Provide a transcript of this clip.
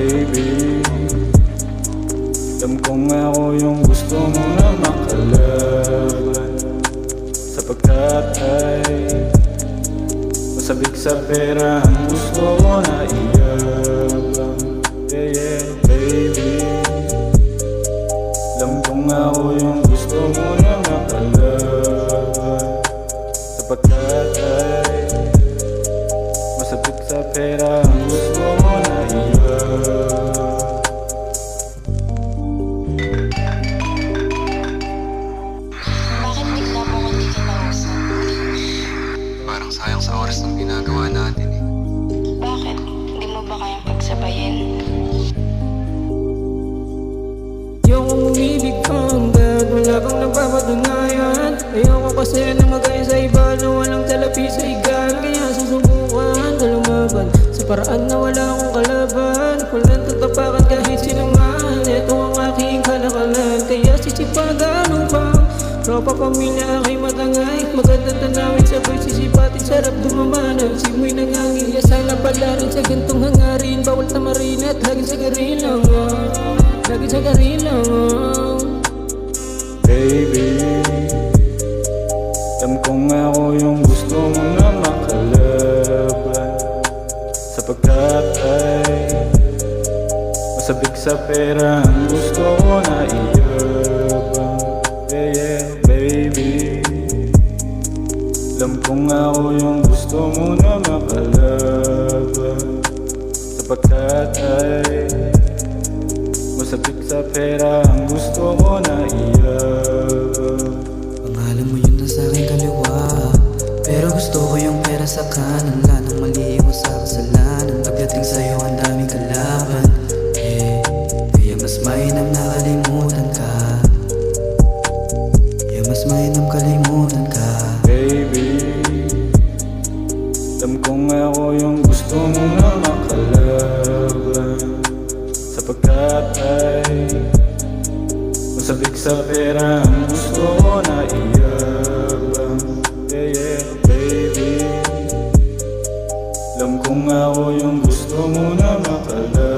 baby. Alam kong ako yung gusto mo na makalaban, sapagkat ay masabik sa pera ang gusto ko na iyabang. Yeah, yeah, baby. Alam kong ako yung gusto mo na makalaban, sapagkat ay masabik sa pera ang gusto mo na iyabang. Bakit bigla mo ko hindi kinausap? Parang sayang sa oras ng ginagawa natin eh. Bakit? Hindi mo ba kayang pagsabayin? Ayokong umibig hanggat wala kang napapatunayan. Ayoko kasi na magaya sa iba na walang talapi sa igan. Kaya susubukan na lumaban sa paraan na wala akong kalaban. Walang tatapakan kahit sino man. Ito ang aking kalakalan. Kaya sisipagan upang tropa pamilya aking matangay. Magandang tanawin sabay sisipatin. Sarap dumamanag, simoy nangangilya. Sana pala rin sa gantong hangarin. Bawal tamarin at laging sagarin lang. Lagi sa karilang. Baby, alam kong ako yung gusto mo na makalaban, sapagkat ay masabik sa pera ang gusto ko na iyabang. Yeah, yeah, baby. Alam kong ako yung gusto mo na makalaban, sapagkat ay masabik sa pera ang gusto ko na iyabang. Pangalan mo yun na sa'king kaliwa, pero gusto ko yung pera sa kanan. Wala nang mali mo sa kasalanan. Pagdating sa'yo ang daming kalaban, kaya mas mainam na kalimutan ka. Kaya mas mainam kalimutan ka. Baby, alam kong ako yung gusto mo na makalaban, sapagkat ay masabik sa pera ang gusto ko na iyabang. Yeah, yeah, baby. Alam kong ako yung gusto mo na makalaban,